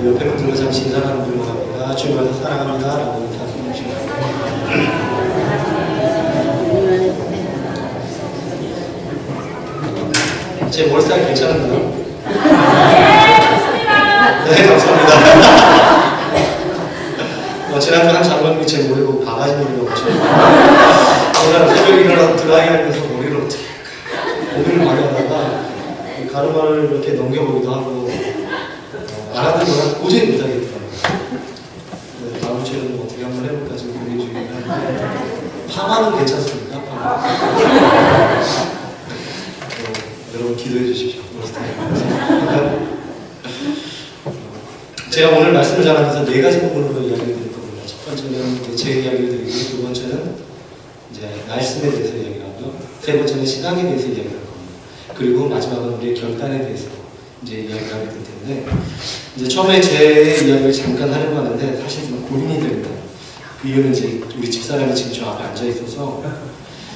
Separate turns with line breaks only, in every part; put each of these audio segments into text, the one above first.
그 옆에 분들과 잠시 인사 나누도록 합니다. 주님을 사랑합니다. 라고 인사해 주시고. 제 머리스타일 괜찮은가요? 네, 감사합니다. 지난주 한 장관님이 제 머리 보고 바가지 머리라고 하셨어요. 오늘 새벽에 일어나서 드라이 하면서 머리를 어떻게 할까 고민을 많이 하다가 가르마를 이렇게 넘겨보기도 하고 알아듣는 건 도저히 못하겠더라고요. 다음 주에는 어떻게 한번 해볼까 지금 고민 중이긴 한데 파마는 괜찮습니까? 파마. 여러분 기도해 주십시오. 제가 오늘 말씀을 전하면서 네 가지 부분으로 이야기를 드릴 겁니다. 첫 번째는 제 이야기를 드리고, 두 번째는 이제 말씀에 대해서 이야기를 하고요. 세 번째는 신앙에 대해서 이야기를 할 겁니다. 그리고 마지막은 우리의 결단에 대해서 이제 이야기를 하게 될 텐데, 이제 처음에 제 이야기를 잠깐 하려고 하는데 사실 좀 고민이 됩니다. 이유는 이제 우리 집사람이 지금 저 앞에 앉아 있어서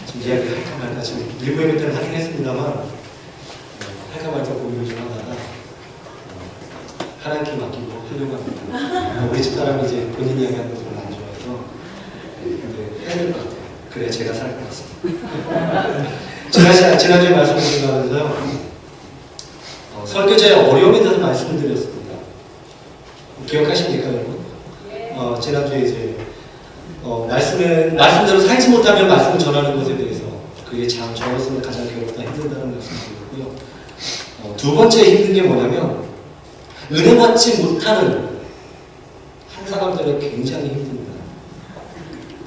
지금 이야기를 할까 말까 지금 일부 예배 때는 하긴 했습니다만 할까 말까 고민을 좀 하다가 하나님께 맡기고 하려고 합니다. 우리 집사람이 이제 본인 이야기하는 거 별로 안 좋아해서 근데 해야 될 것 같아요. 그래야 제가 살 것 같습니다. 지난주에 말씀을 드리면서요. 설교제의 어려움에 대해서 말씀을 드렸습니다. 기억하십니까 여러분? 지난주에 이제 말씀대로 살지 못하면 말씀을 전하는 것에 대해서 그게 참 저로서는 가장 괴롭다 힘들다는 말씀을 드렸고요. 두 번째 힘든 게 뭐냐면 은혜 받지 못하는 한 사람들은 굉장히 힘듭니다.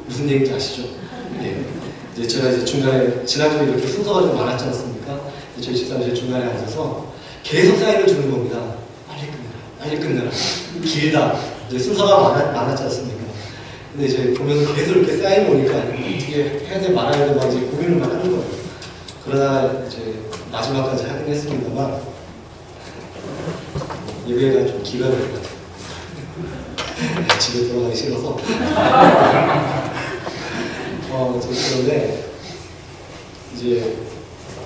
무슨 얘기인지 아시죠? 네. 이제 제가 이제 중간에 지난주에 이렇게 순서가 좀 많았지 않습니까? 저희 집사람이 중간에 앉아서 계속 사인을 주는 겁니다. 빨리 끝내라, 빨리 끝내라. 길다. 이제 순서가 많았지 않습니까? 근데 이제 보면서 계속 이렇게 사인이 오니까 어떻게 해야 돼 말아야 돼 막 이제 고민을 막 하는 거예요. 그러다 이제 마지막까지 하긴 했습니다만 예배가 좀 기가 막힐 것 같아요. 집에 들어가기 싫어서. 그런데 이제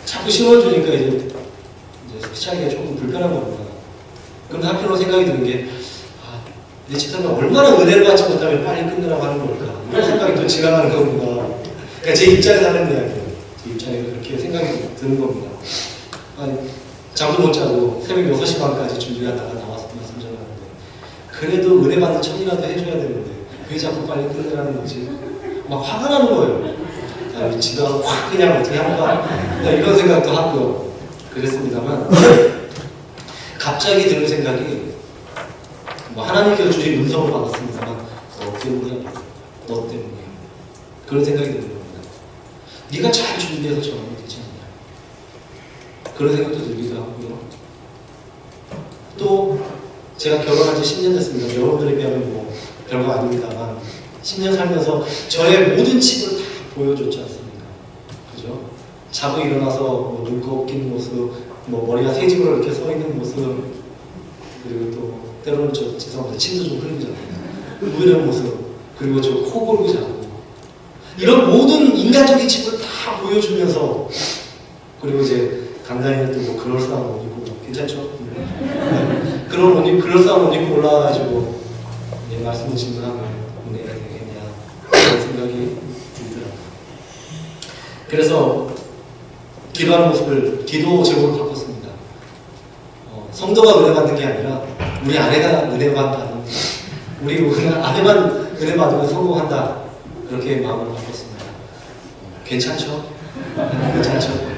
자꾸 심어주니까 이제 시작이 조금 불편한 겁니다. 그럼 한편으로 생각이 드는 게 내 집사람이 얼마나 은혜를 받지 못하면 빨리 끝내라고 하는 걸까? 이런 생각이 또 지나가는 겁니다. 그러니까 제 입장에서 하는 이야기예요. 제 입장에서 그렇게 생각이 드는 겁니다. 잠도 못 자고 새벽 6시 반까지 준비하다가 나와서 말씀 전하는데 그래도 은혜 받는 척이라도 해줘야 되는데 왜 자꾸 빨리 끝내라는 거지? 막 화가 나는 거예요. 집에 가서 확 그냥 어떻게 할까? 이런 생각도 하고요. 그랬습니다만 갑자기 드는 생각이 하나님께서 주신 음성을 받았습니다만 너 때문이야. 너 때문이야. 그런 생각이 드는 겁니다. 네가 잘 준비해서 전하면 되지 않냐. 그런 생각도 들기도 하고요. 또 제가 결혼한 지 10년 됐습니다. 여러분들에 비하면 뭐 별거 아닙니다만 10년 살면서 저의 모든 칩을 다 보여줬지 않습니까? 그죠? 자고 일어나서 뭐 눈곱 낀 모습, 뭐 머리가 새집으로 이렇게 서 있는 모습, 그리고 또 때로는 죄송합니다. 침도 좀 흘리잖아요. 이런 모습, 그리고 저 코 골고 자고 이런 모든 인간적인 칩을 다 보여주면서 그리고 이제 간단히 또 뭐 그럴싸한 옷 입고 괜찮죠? 그런 옷 입고 그럴싸한 옷 입고 올라와가지고 말씀을 증거하면 은혜가 되겠냐 그런 생각이 들더라고요. 그래서 기도하는 모습을 기도 제목을 바꿨습니다. 성도가 은혜 받는 게 아니라 우리 아내가 은혜 받는 우리 아내만 은혜 받으면 성공한다 그렇게 마음을 바꿨습니다. 괜찮죠? 괜찮죠?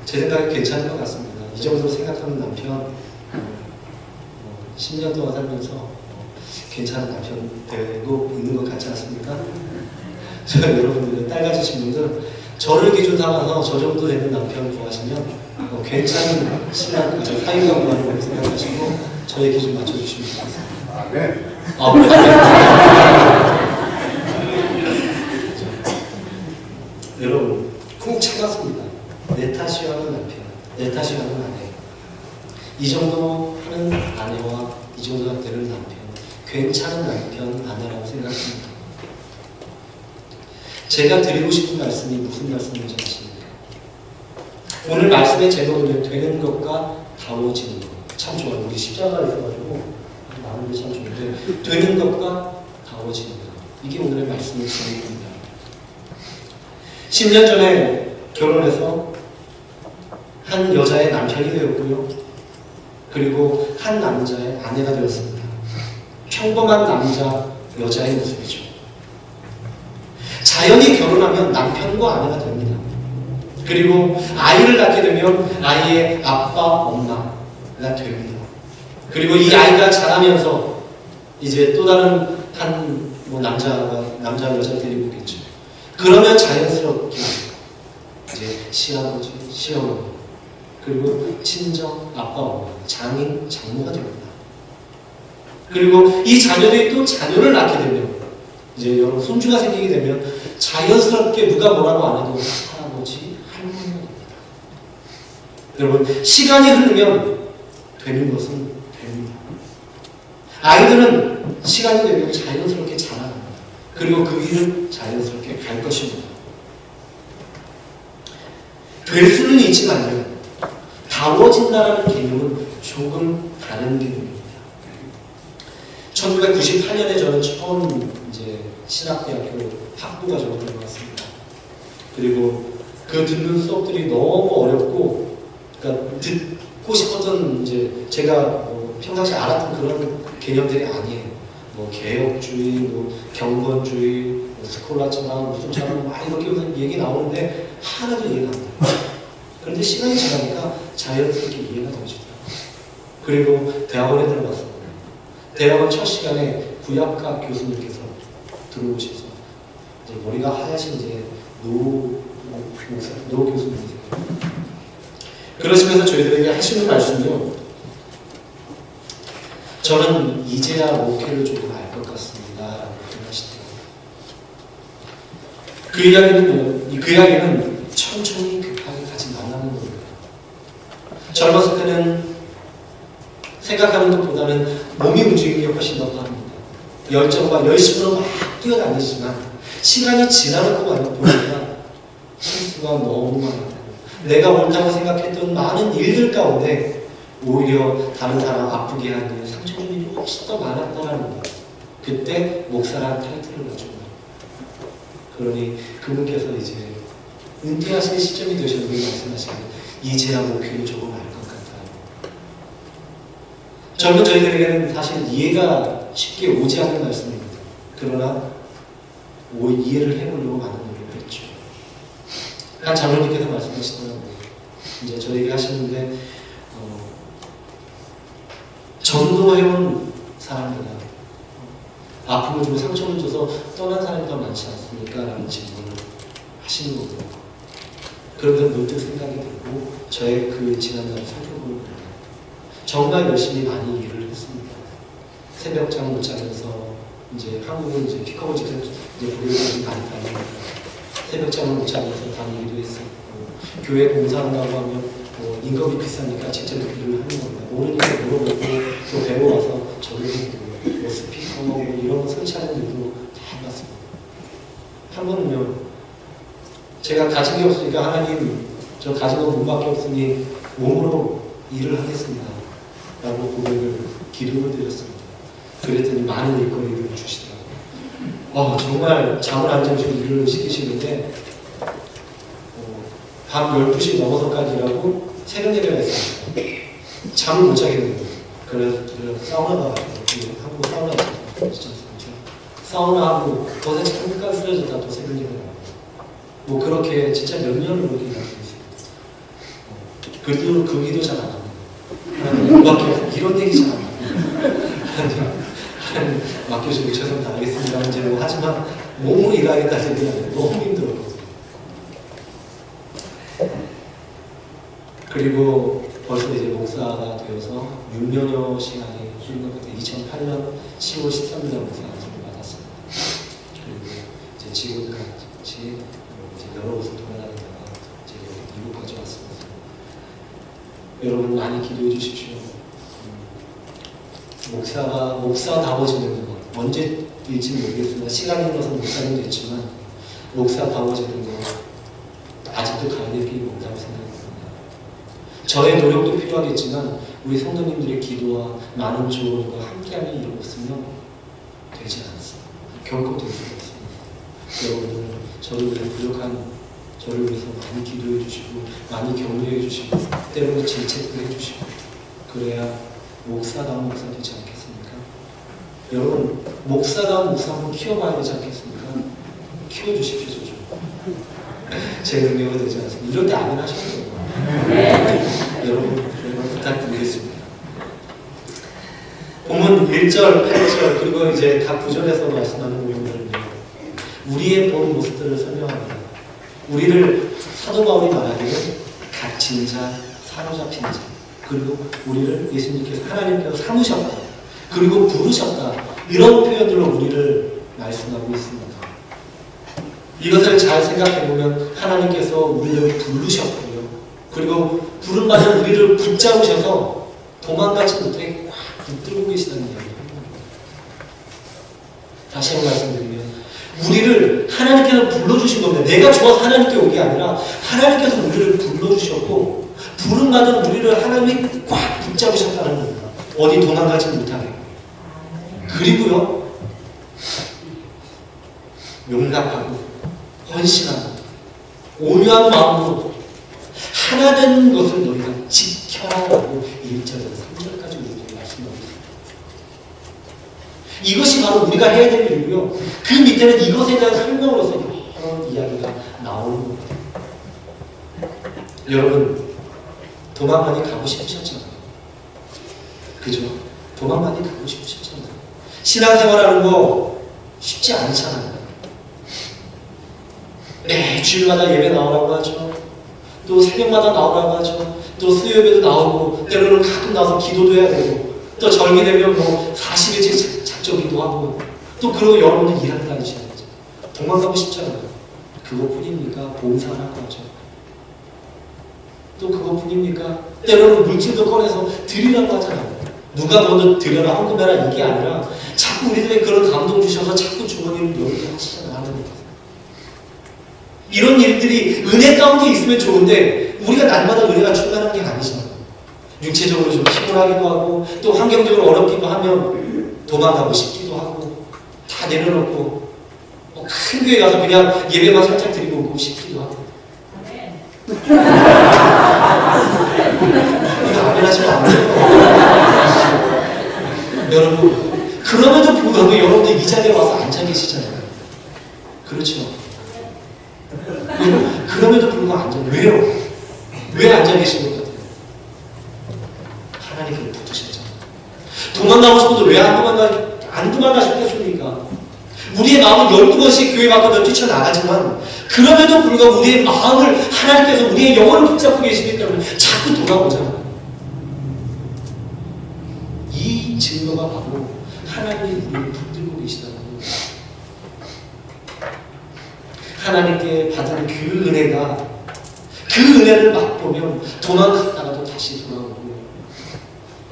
제 생각에 괜찮은 것 같습니다. 이 정도 생각하는 남편 10년 동안 살면서 괜찮은 남편 되고 있는 것 같지 않습니까? 제가 여러분들 딸 가지신 분들 저를 기준 삼아서 저 정도 되는 남편 구하시면 괜찮은 신앙, 사유가 구하는 생각하시고 저의 기준 맞춰주시면 좋겠습니다.
네.
여러분 쿵 참았습니다. 내 탓이 하는 남편, 내 탓이 하는 아내. 이 정도 하는 아내와 이 정도가 되는 남편, 괜찮은 남편, 아내라고 생각합니다. 제가 드리고 싶은 말씀이 무슨 말씀인지 아십니까? 오늘 말씀의 제목은 되는 것과 다워지는 것. 참 좋아요. 우리 십자가가 있어가지고 나누는 게 참 좋은데 되는 것과 다워지는 것. 이게 오늘의 말씀의 제목입니다. 10년 전에 결혼해서 한 여자의 남편이 되었고요. 그리고 한 남자의 아내가 되었습니다. 평범한 남자, 여자의 모습이죠. 자연히 결혼하면 남편과 아내가 됩니다. 그리고 아이를 낳게 되면 아이의 아빠, 엄마가 됩니다. 그리고 이 아이가 자라면서 이제 또 다른 한 남자 여자를 데리고 오겠죠. 그러면 자연스럽게 이제 시아버지, 시어머니, 그리고 친정 아빠, 엄마, 장인, 장모가 됩니다. 그리고 이 자녀들이 또 자녀를 낳게 되면 이제 여러분 손주가 생기게 되면 자연스럽게 누가 뭐라고 안 해도 할아버지, 할머니가 됩니다. 여러분 시간이 흐르면 되는 것은 됩니다. 아이들은 시간이 되면 자연스럽게 자랍니다. 그리고 그 길을 자연스럽게 갈 것입니다. 될 수는 있지만요, 다워진다라는 개념은 조금 다른 개념입니다. 1998년에 저는 처음 이제 신학대학교 학부 과정을 들어갔습니다. 그리고 그 듣는 수업들이 너무 어렵고, 그러니까 듣고 싶었던 이제 제가 평상시 알았던 그런 개념들이 아니에요. 개혁주의, 경건주의, 스콜라처럼 무슨처럼 막 이렇게 얘기 나오는데 하나도 이해가 안 돼요. 그런데 시간이 지나니까 자연스럽게 이해가 되시더라고요. 그리고 대학원에 들어갔습니다. 대학원 첫 시간에 구약학 교수님께서 들어오셔서 이제 머리가 하얗신 이제 노 교수님이세요. 그러시면서 저희들에게 하시는 말씀이요, 저는 이제야 목회를 조금 알 것 같습니다 라고 하시더라고요. 그 이야기는 천천히 급하게 가지 말라는 겁니다. 젊었을 때는 생각하는 것보다는 몸이 움직이는 게 훨씬 더 빠릅니다. 열정과 열심으로 막 뛰어다니지만 시간이 지나고 보니까 실수가 너무 많아요. 내가 옳다고 생각했던 많은 일들 가운데 오히려 다른 사람 아프게 하는 상처준 일이 훨씬 더 많았다는 거예요. 그때 목사라는 타이틀을 가지고, 그러니 그분께서 이제 은퇴하시는 시점이 되셨는데 말씀하시는 이제야 목회를 조금 알 것 같다. 젊은 저희들에게는 사실 이해가 쉽게 오지 않는 말씀입니다. 그러나 이해를 해보려고 많은 노력을 했죠. 한 장로님께서 말씀하시더라고요. 이제 저에게 하시는데 전도해온 사람보다 아픔을 주고 상처를 줘서 떠난 사람이 더 많지 않습니까? 라는 질문을 하시는 거고요. 그러면서 문득 생각이 들고 저의 그 지난날 살펴보는 거예요. 정말 열심히 많이 일을 했습니다. 새벽잠 못 자면서 이제 한국은 이제 피커볼 직접 이제 보육원이 많이 다니니까 새벽잠을 못 자면서 다니기도 했었고, 교회 봉사한다고 하면 임금이 비싸니까 직접 일을 하는 겁니다. 모르는 거 물어보고 또 배워와서 저를 해보고 스피커 이런 거 설치하는 일도 다 해봤습니다. 한 번은요, 제가 가진 게 없으니까 하나님 저 가진 건 몸밖에 없으니 몸으로 일을 하겠습니다 라고 고백을 기도를 드렸습니다. 그랬더니 많은 일거리를 주시더라고요. 정말 잠을 안 자고 일을 시키시는데 밤 12시 넘어서까지 일하고 새벽 예배가 있습니다. 잠을 못 자게 됩니다. 그래서 사우나 가고, 한국 사우나 있지 않습니까? 사우나하고 거기서 잠깐 쓰러졌다 또 새벽 예배가 나고, 그렇게 진짜 몇 년을 그렇게 일하고 있습니다. 그 기도 잘 안 합니다. 이런 얘기 잘 안 합니다. 맡겨주고 최선 다하겠습니다. 하지만 몸으로 일하겠다는 얘기는 너무 힘들었거든요. 그리고 벌써 이제 목사가 되어서 6년여 시간이 흐른 것 같아요. 2008년 10월 13일 날 목사를 받았습니다. 그리고 이제 지금까지 이제 여러 곳을 돌아다니다가 이제 미국까지 왔습니다. 여러분 많이 기도해 주십시오. 목사다워지는 것, 언제일지 모르겠습니다. 시간이 흘러서 목사님 됐지만 목사다워지는 것 아직도 가야 될 길이 멀다고 생각합니다. 저의 노력도 필요하겠지만 우리 성도님들의 기도와 많은 조언과 함께하는 일이 없으면 되지 않습니다. 결코 될 수가 없습니다. 여러분들 저를 위해 부족한 저를 위해서 많이 기도해 주시고 많이 격려해 주시고 때로는 질책도 해주시고 그래야 목사다운 목사 되지 않겠습니까? 여러분 목사다운 목사 한번 키워봐야 되지 않겠습니까? 키워주십시오. 좀. 제 능력은 되지 않습니다. 이럴 때 아멘 하셔야 돼요. 여러분 부탁드리겠습니다. 본문 1절, 8절 그리고 이제 각 구절에서 말씀하는 내용들은요. 우리의 본 모습들을 설명합니다. 우리를 사도 바울이 말하기를 갇힌 자, 사로잡힌 자 그리고 우리를 예수님께서 하나님께서 삼으셨다 그리고 부르셨다 이런 표현들로 우리를 말씀하고 있습니다. 이것을 잘 생각해보면 하나님께서 우리를 부르셨고요. 그리고 부름받은 우리를 붙잡으셔서 도망가지 못하게 꽉 붙들고 계시다는 이야기입니다. 다시 한번 말씀드리면 우리를 하나님께서 불러주신 겁니다. 내가 좋아서 하나님께 온 게 아니라 하나님께서 우리를 불러주셨고 부름받은 우리를 하나님이 꽉 붙잡으셨다는 겁니다. 어디 도망가지 못하게. 그리고요 용납하고 헌신하고 온유한 마음으로 하나 된 것을 너희가 지켜라라고 1절에서 3절까지 우리에게 말씀하고 있습니다. 이것이 바로 우리가 해야 될 일이고요. 그 밑에는 이것에 대한 설명으로서 여러 이야기가 나오는 겁니다. 여러분 도망 많이 가고 싶으셨잖아요. 그죠? 도망 많이 가고 싶으셨잖아요. 신앙생활하는 거 쉽지 않잖아요. 매 주일마다 예배 나오라고 하죠. 또 새벽마다 나오라고 하죠. 또 수요예배도 나오고 때로는 가끔 나와서 기도도 해야 되고 또 절기 되면 뭐 40일째 작정기도 하고 또 그러고 여러분들 일하러 다니셔야죠. 도망가고 싶잖아요. 그것뿐입니까? 봉사하라고 하죠. 또 그것뿐입니까? 때로는 물질도 꺼내서 드리라고 하잖아요. 누가 먼저 드려라 헌금해라 이게 아니라 자꾸 우리들에게 그런 감동 주셔서 자꾸 주머니를 열게 하시잖아요. 하나님께서. 이런 일들이 은혜 가운데 있으면 좋은데 우리가 날마다 은혜가 충만한 게 아니잖아요. 육체적으로 좀 피곤하기도 하고 또 환경적으로 어렵기도 하면 도망가고 싶기도 하고 다 내려놓고 큰 교회 가서 그냥 예배만 살짝 드리고 오고 싶기도 하고 이거 아멘 하시면 안 돼요. 여러분 그럼에도 불구하고 여러분들 이 자리에 와서 앉아 계시잖아요. 그렇죠? 그럼에도 불구하고 앉아 왜요? 왜 앉아 계신 것 같아요? 하나님을 붙으셨잖아요. 도망가고 싶어도 왜 안 도망가셨겠습니까? 우리의 마음은 12번씩 교회 밖으로 뛰쳐나가지만 그럼에도 불구하고 우리의 마음을 하나님께서 우리의 영혼을 붙잡고 계시기 때문에 자꾸 돌아오잖아요. 이 증거가 바로 하나님이 우리를 붙들고 계시다는 겁니다. 하나님께 받은 그 은혜가 그 은혜를 맛보면 도망갔다가도 다시 돌아오고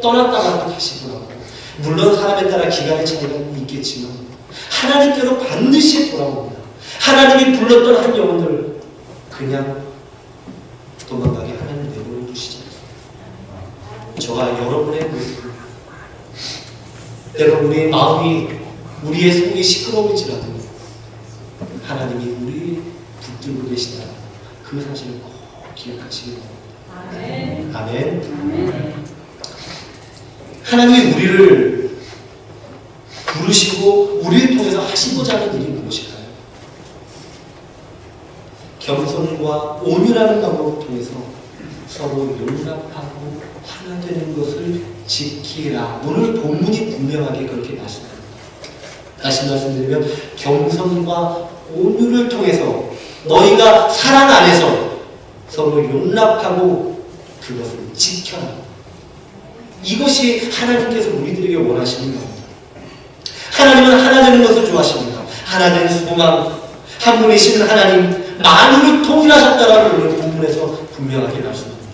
떠났다가도 다시 돌아오고 물론 사람에 따라 기간의 차이가 있겠지만 하나님께로 반드시 돌아옵니다. 하나님이 불렀던 한 영혼을 그냥 도망가게 하나님 내버려 두시지 않습니다. 저와 여러분의 모습을 때로 우리의 마음이 우리의 속이 시끄러울지라도 하나님이 우리 붙들고 계시다. 그 사실을 꼭 기억하시기 바랍니다. 아멘. 하나님이 우리를 부르시고 우리를 통해서 하시고자 하는 일이 무엇일까요? 겸손과 온유라는 방법을 통해서 서로 용납하고 하나 되는 것을 지키라. 오늘 본문이 분명하게 그렇게 말씀합니다. 다시 말씀드리면 겸손과 온유를 통해서 너희가 사랑 안에서 서로 용납하고 그것을 지켜라. 이것이 하나님께서 우리들에게 원하시는 겁니다. 하나님은 하나 되는 것을 좋아하십니다. 하나 되는 소망, 한 분이신 하나님, 만물을 통일하셨다라고 오늘 본문에서 분명하게 말씀합니다.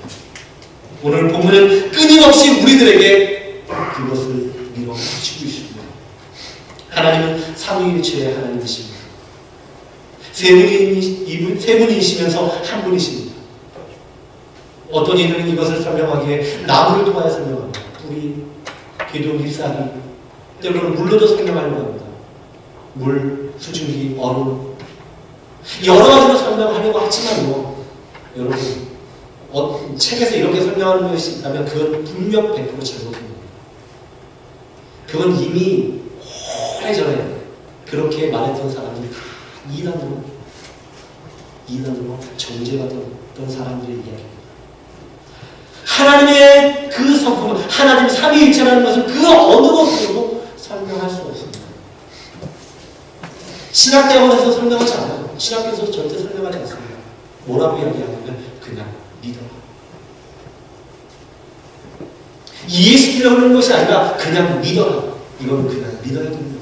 오늘 본문은 끊임없이 우리들에게 그것을 밀어붙이고 있습니다. 하나님은 삼위일체의 하나님이십니다. 세 분이시면서 한 분이십니다. 어떤 이들은 이것을 설명하기에 나무를 통하여 설명합니다. 뿌리, 기둥, 잎사귀, 때로는 물로도 설명하려고 합니다. 물, 수증기, 얼음, 여러 가지로 설명하려고 하지만요, 여러분, 책에서 이렇게 설명하는 것이 있다면 그건 분명 100% 잘못입니다. 그건 이미 오래전에 그렇게 말했던 사람들이 이단으로 정죄받았던 사람들의 이야기입니다. 하나님의 그 성품, 하나님 삼위일체라는 것을 그 어느 것으로도 설명할 수 없습니다. 신학대학원에서 설명하지 않아요. 신학교에서 절대 설명하지 않습니다. 뭐라고 이야기하냐면 그냥 믿어라. 이해시키려고 하는 것이 아니라 그냥 믿어라. 이건 그냥 믿어야 됩니다.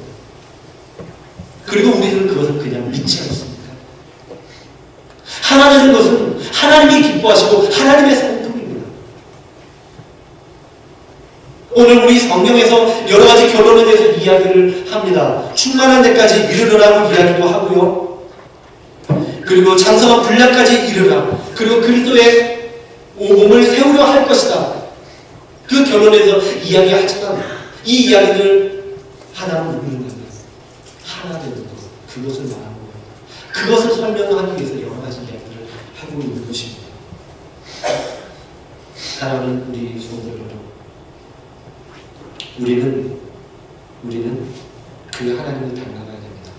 그리고 우리는 그것을 그냥 믿지 않습니다. 하나님의 것은 하나님이 기뻐하시고 하나님의 성품입니다. 오늘 우리 성경에서 여러 가지 결론에 대해서 이야기를 합니다. 충만한 데까지 이르러라고 이야기도 하고요. 그리고 장성한 분량까지 이르라. 그리고 그리스도의 몸을 세우려 할 것이다. 그 결론에서 이야기하지만 이 이야기를 하나는 묻는 겁니다. 하나 되는 것, 그것을 말하는 겁니다. 그것을 설명하기 위해서 여러 가지 이야기를 하고 있는 것입니다. 사랑하는 우리 성도 여러분, 우리는 그 하나님을 닮아가야 됩니다.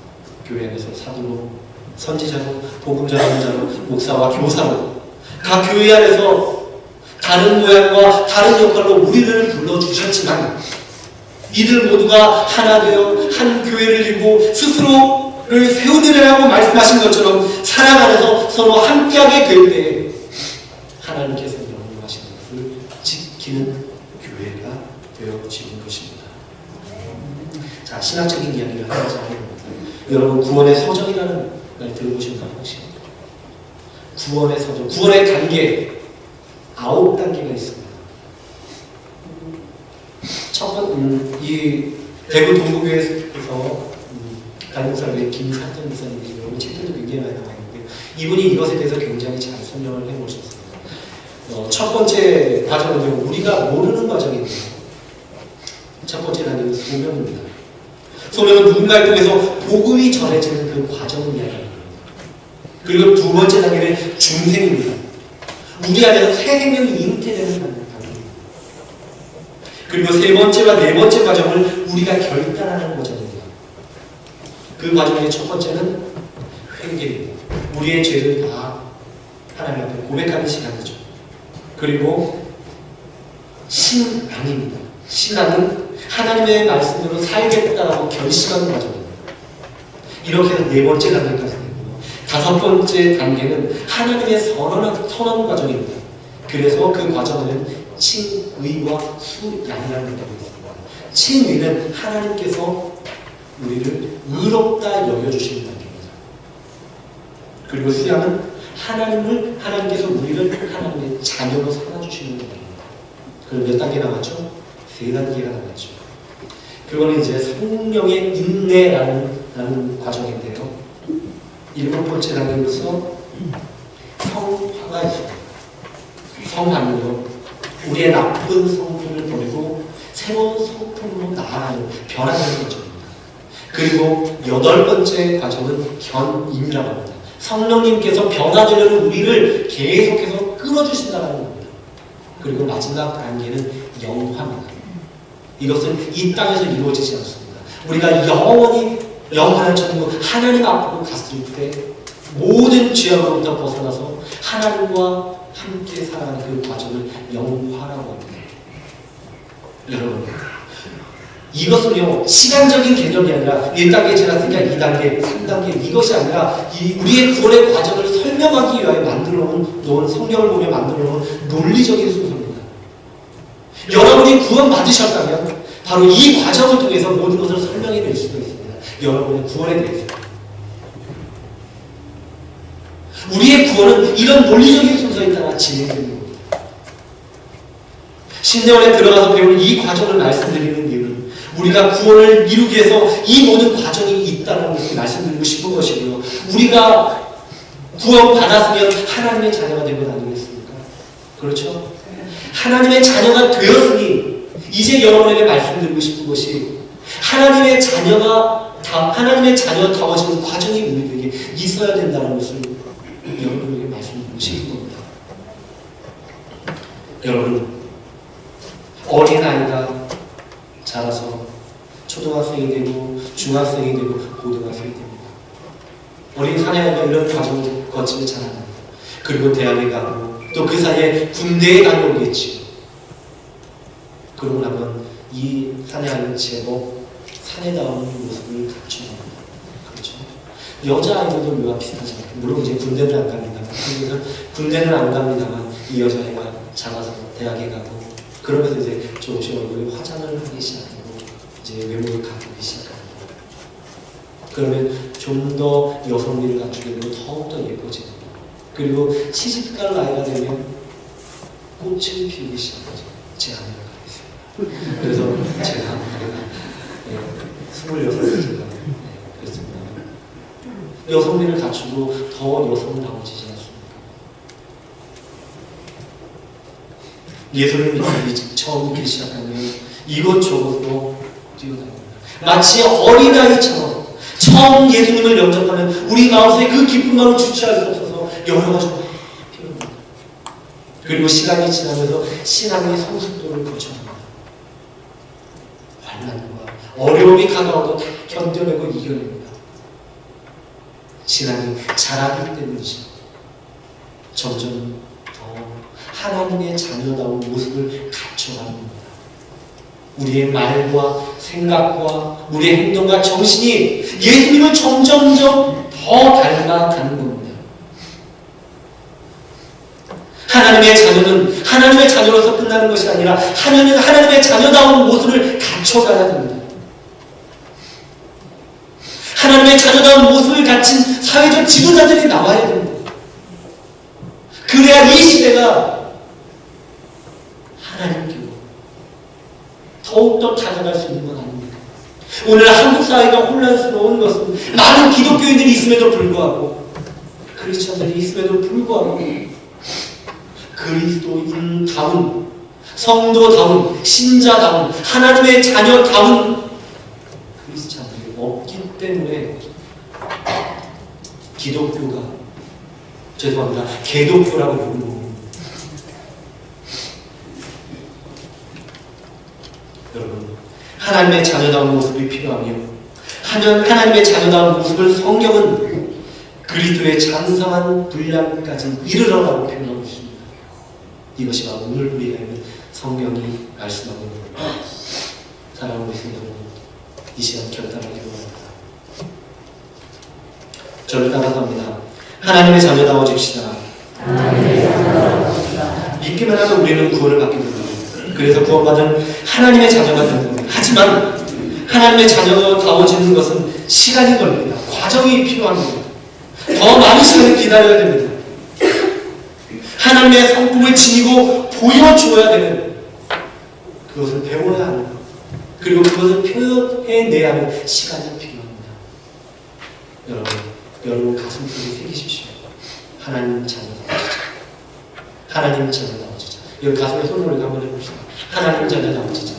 교회 안에서 사도로, 선지자로, 복음자로, 목사와 교사로, 각 교회 안에서 다른 모양과 다른 역할로 우리를 불러주셨지만 이들 모두가 하나 되어 한 교회를 이루고 스스로를 세우느라고 말씀하신 것처럼 사랑 안에서 서로 함께하게 될 때에 하나님께서 명령하신 것을 지키는 교회가 되어지는 것입니다. 자, 신학적인 이야기를 하면서 여러분, 구원의 서정이라는 말 들어보셨나요? 혹시? 구원의 서정, 구원의 단계 9단계가 있습니다. 첫 번째, 이 대구 동부교회에서 담임목사님 김상정 목사님이 여러분 책들도 굉장히 많이 나와 있는데 이분이 이것에 대해서 굉장히 잘 설명을 해보셨습니다. 첫 번째 과정은요, 우리가 모르는 과정입니다. 첫 번째 단계는 소명입니다. 소명은 누군가를 통해서 복음이 전해지는 그 과정을 이야기합니다. 그리고 두 번째 단계는 중생입니다. 우리 안에서 새 생명이 잉태되는 단계입니다. 그리고 세 번째와 네 번째 과정을 우리가 결단하는 과정입니다. 그 과정의 첫 번째는 회개입니다. 우리의 죄를 다 하나님 앞에 고백하는 시간이죠. 그리고 신앙입니다. 신앙은 하나님의 말씀으로 살겠다라고 결심하는 과정입니다. 이렇게 해서 네 번째 단계까지 되고요. 다섯 번째 단계는 하나님의 선언 과정입니다. 그래서 그 과정에는 칭의와 수양이라는 것이 있습니다. 칭의는 하나님께서 우리를 의롭다 여겨주시는 단계입니다. 그리고 수양은 하나님께서 우리를 하나님의 자녀로 삼아주시는 단계입니다. 그럼 몇 단계 남았죠? 세 단계가 남았죠. 그거는 이제 성령의 인내라는 과정인데요. 일곱 번째 단계로서 성화가 있습니다. 성화는요, 우리의 나쁜 성품을 버리고 새로운 성품으로 나아가는, 변화하는 과정입니다. 그리고 여덟 번째 과정은 견인이라고 합니다. 성령님께서 변화되려는 우리를 계속해서 끌어주신다는 겁니다. 그리고 마지막 단계는 영화입니다. 이것은 이 땅에서 이루어지지 않습니다. 우리가 영원히 영원한 천국 하나님 앞으로 갔을 때 모든 죄악으로부터 벗어나서 하나님과 함께 살아가는 그 과정을 영화라고 합니다. 여러분, 이것은요, 시간적인 개념이 아니라 1단계 지났으니까 2단계, 3단계 이것이 아니라 우리의 구원의 과정을 설명하기 위하여 만들어 놓은, 성경을 보며 만들어 놓은 논리적인 순서입니다. 여러분이 구원 받으셨다면 바로 이 과정을 통해서 모든 것을 설명해 낼 수가 있습니다. 여러분의 구원에 대해서. 우리의 구원은 이런 논리적인 순서에 따라 진행되는 겁니다. 신대원에 들어가서 배우는 이 과정을 말씀드리는 이유는 우리가 구원을 이루기 위해서 이 모든 과정이 있다는 것을 말씀드리고 싶은 것이고요. 우리가 구원 받았으면 하나님의 자녀가 된 것 아니겠습니까? 그렇죠? 하나님의 자녀가 되었으니 이제 여러분에게 말씀드리고 싶은 것이 하나님의 자녀다워지는 과정이 우리에게 있어야 된다는 것을 여러분에게 말씀드리고 싶은 겁니다. 여러분, 어린아이가 자라서 초등학생이 되고 중학생이 되고 고등학생이 됩니다. 어린 사내아이가 이런 과정을 거치며 자랍니다. 그리고 대학에 가고 또 그 사이에 군대에 다녀오겠지. 그러고 나면 이 사내아이는 제법 사내다운 모습을 갖춥니다. 그렇죠? 여자아이들도 묘와 비슷하잖아요. 물론 이제 군대는 안 갑니다. 군대는 안 갑니다만 이 여자아이가 작아서 대학에 가고 그러면서 이제 조금씩 얼굴에 화장을 하기 시작하고 이제 외모를 갖추기 시작합니다. 그러면 좀 더 여성미를 갖추게 되고 더욱더 예뻐집니다. 그리고 시집갈 나이가 되면 꽃을 피우기 시작하죠. 제 아내가 가겠습니다. 그래서 제가 26살 제가 그랬습니다. 여성미를 갖추고 더 여성다워지지 않습니까? 예수를 믿기 처음 믿기 시작하면 이것저것으로 뛰어다닙니다. 마치 어린아이처럼 처음 예수님을 영접하면 우리 마음속에 그 기쁨만을 주체할 수 없어서 여러 가지가 필요합니다. 그리고 시간이 지나면서 신앙의 성숙도를 거쳐갑니다. 환난과 어려움이 다가와도 다 견뎌내고 이겨냅니다. 신앙이 자라기 때문이죠. 점점 더 하나님의 자녀다운 모습을 갖춰가는 겁니다. 우리의 말과 생각과 우리의 행동과 정신이 예수님을 점점점 더 닮아가는 겁니다. 하나님의 자녀는 하나님의 자녀로서 끝나는 것이 아니라 하나님의 자녀다운 모습을 갖춰가야 됩니다. 하나님의 자녀다운 모습을 갖춘 사회적 지도자들이 나와야 됩니다. 그래야 이 시대가 하나님께로 더욱더 다가갈 수 있는 것 아닙니까? 오늘 한국 사회가 혼란스러운 것은 많은 기독교인들이 있음에도 불구하고 크리스천들이 있음에도 불구하고 그리스도인다운 성도다운 신자다운 하나님의 자녀다운 크리스천들이 없기 때문에 기독교가 죄송합니다. 개독교라고 부르는 겁니다. 여러분, 하나님의 자녀다운 모습이 필요하며 하나님의 자녀다운 모습을 성경은 그리스도의 장성한 분량까지 이르러라고 표현하고 있습니다. 이것이 바로 오늘 우리가 있는 성경이 말씀하고 있는 겁니다. 사랑하고 계신 여러분, 이 시간 결단하기 원합니다. 저를 따라갑니다. 하나님의 자녀다워집시다. 믿기만 하면 우리는 구원을 받게 됩니다. 그래서 구원받은 하나님의 자녀가 되는 겁니다. 하지만 하나님의 자녀다워지는 것은 시간이 걸립니다. 과정이 필요한 겁니다. 더 많은 시간을 기다려야 됩니다. 하나님의 성품을 지니고 보여줘야 되는 그것을 배워야 하는 것. 그리고 그것을 표현해내야 하는 시간이 필요합니다. 여러분 가슴속에 새기십시오. 하나님 자녀다워지자. 하나님 자녀다워지자. 여기 가슴에 손을 올리고 한번 해봅시다. 하나님 자녀다워지자.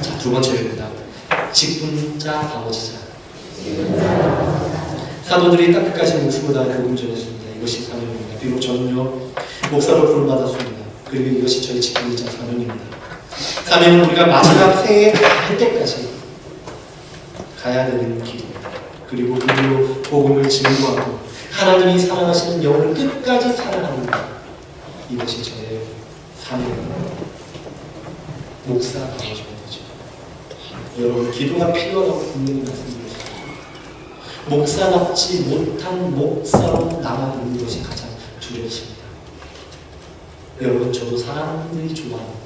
자, 두 번째입니다. 직분자다워지자. 사도들이 땅끝까지 목숨을 다해 복음 전했습니다. 이것이 사명입니다. 비록 저는요 목사로 부름받았습니다. 그리고 이것이 저희 직분이자 사명입니다. 사명은 우리가 마지막 생에 할 때까지 가야 되는 길입니다. 그리고 그 뒤로 복음을 증거하고 하나님이 사랑하시는 영혼을 끝까지 사랑하는 것. 이것이 저의 사명입니다. 목사가 되어줘야 되죠. 여러분, 기도가 필요하다고 분명히 말씀드렸습니다. 목사답지 못한 목사로 남아있는 것이 가장 두렵습니다. 여러분, 저도 사람들이 좋아합니다.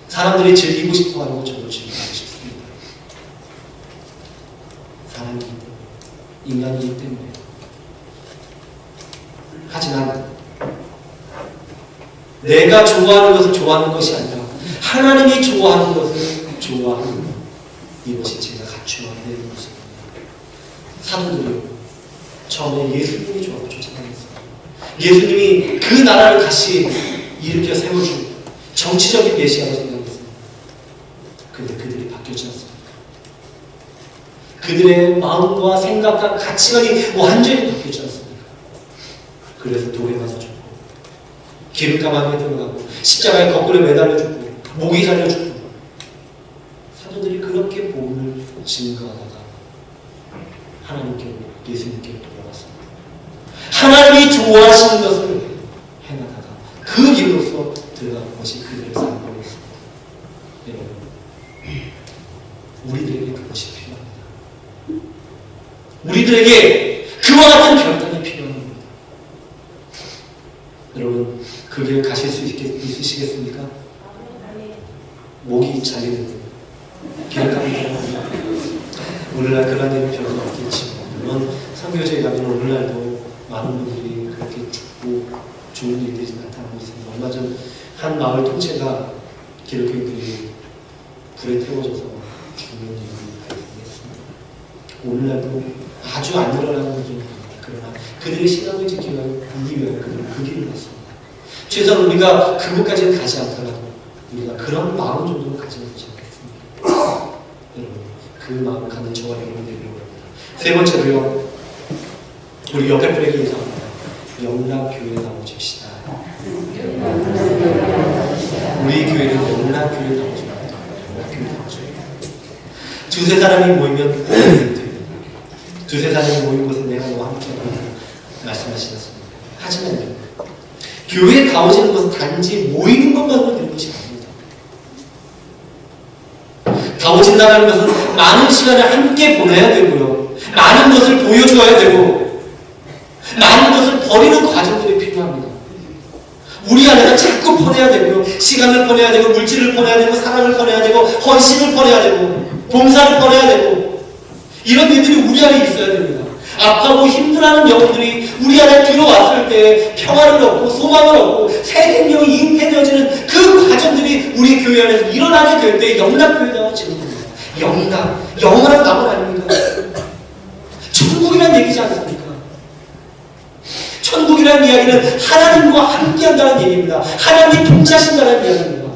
사람들이 즐기고 싶어하는 거 저도 즐기고 싶습니다. 사람이기 때문에, 인간이기 때문에. 하지만 내가 좋아하는 것을 좋아하는 것이 아니라 하나님이 좋아하는 것을 좋아하는 것. 이것이 제가 갖추어야 되는 모습입니다. 사도들이요, 처음에 예수님이 쫓아다녔어요. 예수님이 그 나라를 다시 일으켜 세워주고 정치적인 메시아로 생각했어요. 근데 그들이 바뀌지 않습니다. 그들의 마음과 생각과 가치관이 완전히 바뀌지 않습니다. 그래서 돌에 맞아 죽고 기름가마에 들어가고 십자가에 거꾸로 매달려 죽고 목이 잘려 죽고 사도들이 그렇게 복음을 증거하다가 하나님께로 예수님께로 돌아갔습니다. 하나님이 좋아하시는 것을 행하다가 그 길로서 들어가는 것이 그들의 삶이었습니다. 여러분, 우리들에게 그것이 필요합니다. 우리들에게 그와 같은 결단이 필요합니다. 여러분, 그 길 가실 수 있으시겠습니까? 목이 잘리는 기억합니다. 오늘날 그런 일이 별로 없겠지만, 물론 선교지에 가면 오늘날도 많은 분들이 그렇게 죽고 좋은 일들이 나타나고 있습니다. 얼마 전 한 마을 통째가 기독교인들이 불에 태워져서 죽는 일이 발생했습니다. 오늘날도 아주 안 일어나는 일입니다. 그러나 그들의 신앙을 지키기 위하여 그들은 그 길을 갔습니다. 최소한 우리가 그곳까지는 가지 않더라도 우리가 그런 마음 정도는 가지고 있지 않겠습니까? 여러분, 그 마음을 갖는 저와 여러분 되기를 원합니다. 세 번째로요, 우리 옆에 분에게 인사합니다. 영락교회에 나오십시다. 우리 교회는 영락교회에 나오십니다. 영락교회에 나오십니다. 두세 사람이 모이면 두세 사람이 모인 곳에 내가 너와 함께하고 말씀하시겠습니다. 하지만 교회에 나오시는 것은 단지 모이는 것만으로 되는 것이 아닙니다. 나오신다는 것은 많은 시간을 함께 보내야 되고요. 많은 것을 보여줘야 되고 많은 것을 버리는 과정들이 필요합니다. 우리 안에서 자꾸 보내야 되고요. 시간을 보내야 되고 물질을 보내야 되고 사랑을 보내야 되고 헌신을 보내야 되고 봉사를 보내야 되고 이런 일들이 우리 안에 있어야 됩니다. 아파하고 힘들어하는 영혼들이 우리 안에 들어왔을 때 평화를 얻고 소망을 얻고 새 생명이 잉태되어지는 그 과정들이 우리 교회 안에서 일어나게 될 때 영락교회가 지는 겁니다. 영원한 낙원 아닙니까? 천국이란 얘기지 않습니까? 천국이라는 이야기는 하나님과 함께한다는 얘기입니다. 하나님이 통치하신다는 이야기입니다.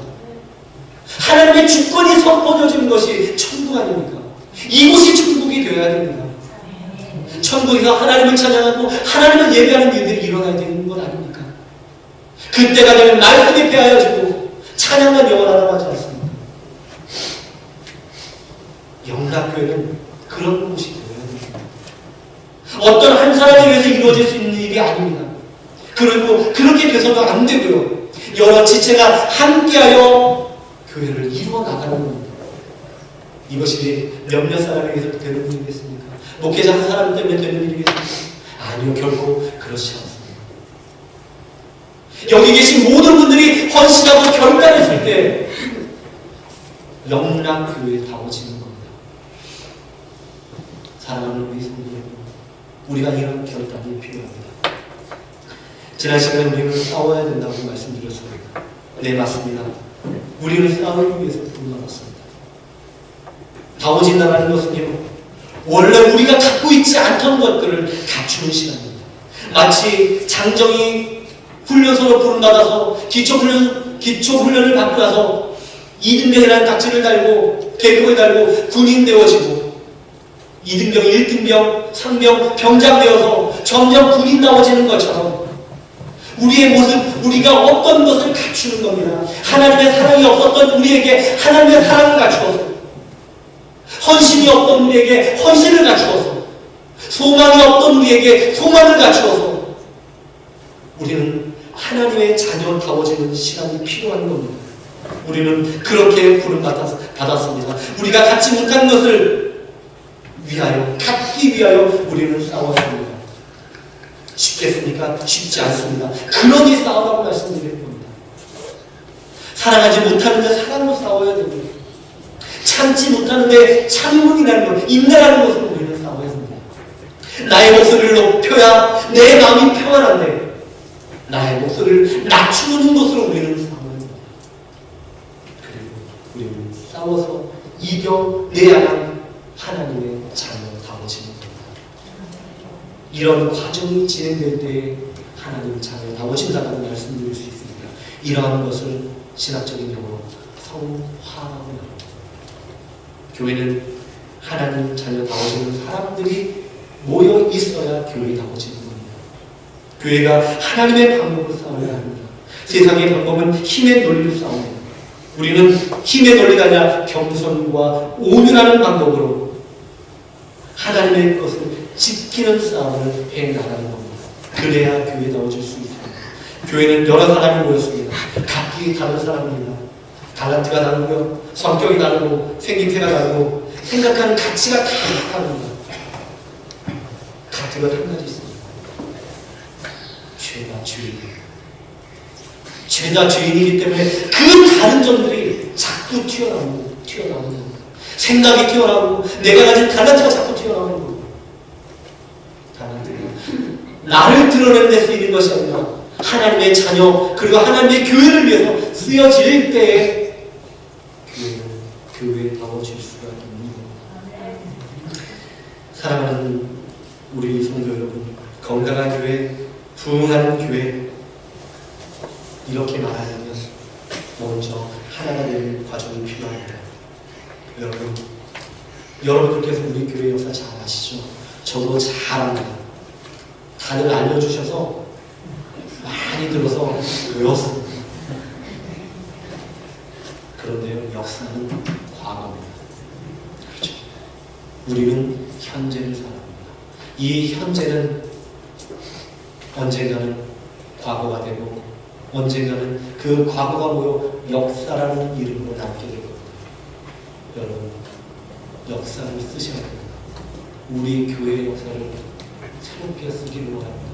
하나님의 주권이 선포되어지는 것이 천국 아닙니까? 이곳이 천국이 되어야 됩니다. 천국에서 하나님을 찬양하고 하나님을 예배하는 일들이 일어나야 되는 것 아닙니까? 그때가 되면 말씀이 폐하여지고 찬양만 영원하다고 하지 않습니다. 영락교회는 그런 곳이 되어야 됩니다. 어떤 한 사람에 의해서 이루어질 수 있는 일이 아닙니다. 그리고 그렇게 돼서도 안 되고요. 여러 지체가 함께하여 교회를 이루어 나가는 겁니다. 이것이 몇몇 사람에 의해서 되는 일이겠습니까? 목회자 한 사람 때문에 되는 일이겠습니까? 아니요, 결코 그렇지 않습니다. 여기 계신 모든 분들이 헌신하고 결단했을 때 영락교회에 다워지는 겁니다. 사랑하는 우리 성도 여러분, 우리가 이런 결단이 필요합니다. 지난 시간에 우리는 싸워야 된다고 말씀드렸습니다. 네, 맞습니다. 우리는 싸우기 위해서 부름받았습니다. 다워진다는 것은요, 원래 우리가 갖고 있지 않던 것들을 갖추는 시간입니다. 마치 장정이 훈련소로 부름받아서 기초훈련을 받고 나서 이등병이라는 딱지를 달고 계급을 달고 군인 되어지고 2등병, 1등병, 상병, 병장 되어서 점점 군인다워지는 것처럼 우리의 모습, 우리가 어떤 것을 갖추는 겁니다. 하나님의 사랑이 없었던 우리에게 하나님의 사랑을 갖추어서, 헌신이 없던 우리에게 헌신을 갖추어서, 소망이 없던 우리에게 소망을 갖추어서 우리는 하나님의 자녀다워지는 시간이 필요한 겁니다. 우리는 그렇게 부름받았습니다. 우리가 갖지 못한 것을 위하여, 갖기 위하여 우리는 싸웠습니다. 쉽겠습니까? 쉽지 않습니다. 그러니 싸우라고 말씀드리는 겁니다. 사랑하지 못하는데 사랑으로 싸워야 됩니다. 참지 못하는데 참음이라는 것, 인내라는 것으로 우리는 싸워야 됩니다. 나의 목소리를 높여야 내 마음이 평안한데 나의 목소리를 낮추는 것으로 우리는 싸워야 됩니다. 그리고 우리는 싸워서 이겨내야만 하나님의 자녀다워지는 겁니다. 이런 과정이 진행될 때 하나님 자녀다워진다는 말씀드릴 수 있습니다. 이러한 것을 신학적인 용어로 성화라고 합니다. 교회는 하나님 자녀다워지는 사람들이 모여 있어야 교회다워지는 겁니다. 교회가 하나님의 방법으로 싸워야 합니다. 세상의 방법은 힘의 논리로 싸웁니다. 우리는 힘의 논리가 아니라 겸손과 온유라는 방법으로 하나님의 것을 지키는 싸움을 해나가는 겁니다. 그래야 교회다워질 수 있습니다. 교회는 여러 사람이 모였습니다. 각기 다른 사람입니다. 달란트가 다르고요, 성격이 다르고, 생김새가 다르고, 생각하는 가치가 다 다릅니다. 가치가 한 가지 있습니다. 죄다 주인이에요. 죄다 주인이기 때문에 그 다른 점들이 자꾸 튀어나오는 겁니다. 생각이 튀어나오고, 내가 가진 달란트가 자꾸 튀어나오는 겁니다. 달란트가 나를 드러내는 데 쓰이는 것이 아니라 하나님의 자녀 그리고 하나님의 교회를 위해서 쓰여질 때에 교회다워질 수가 있는 겁니다. 사랑하는 우리 성도 여러분, 건강한 교회, 부흥하는 교회, 이렇게 말하려면 먼저 하나가 될 과정이 필요합니다. 여러분들께서 우리 교회 역사 잘 아시죠? 저도 잘 압니다. 다들 알려주셔서 많이 들어서 외웠습니다. 그런데요, 역사는 과거입니다. 그렇죠? 우리는 현재를 살아갑니다. 이 현재는 언젠가는 과거가 되고 언젠가는 그 과거가 모여 역사라는 이름으로 남게 될 겁니다. 여러분, 역사를 쓰셔야 됩니다. 우리 교회의 역사를 새롭게 쓰기를 원합니다.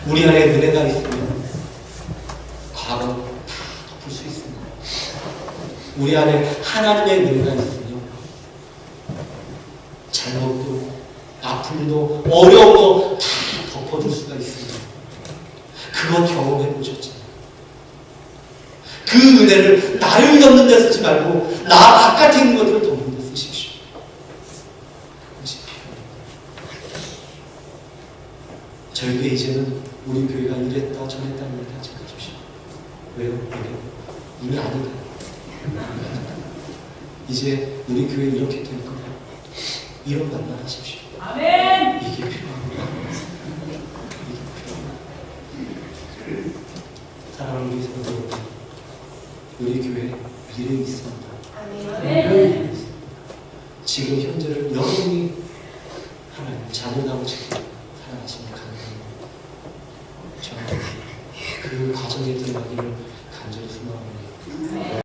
우리 안에 은혜가 있으면 과거 다 덮을 수 있습니다. 우리 안에 하나님의 은혜가 있으면 잘못도 아픔도 어려움도 다 덮어줄 수가 있습니다. 그거 경험해 보셨죠? 그 은혜를 나를 덮는 데 쓰지 말고 나 바깥에 있는 것들을 덮는 데 쓰십시오. 그것이 필요합니다. 절대 이제는 우리 교회가 이랬다 저랬다는 얘기 하지 마십시오. 왜요? 이미 아니다. 이제 우리 교회 이렇게 될 거야. 이런 말만 하십시오.
아멘.
이게 필요합니다. 사랑하는 우리 성도 여러분, 우리 교회 미래에 있습니다.
아멘.
지금 현재를 여러분이 하나님 자녀다우시게 사랑하시는 가능합니다. 저는 그 과정에 들어가기를 간절히 소망합니다.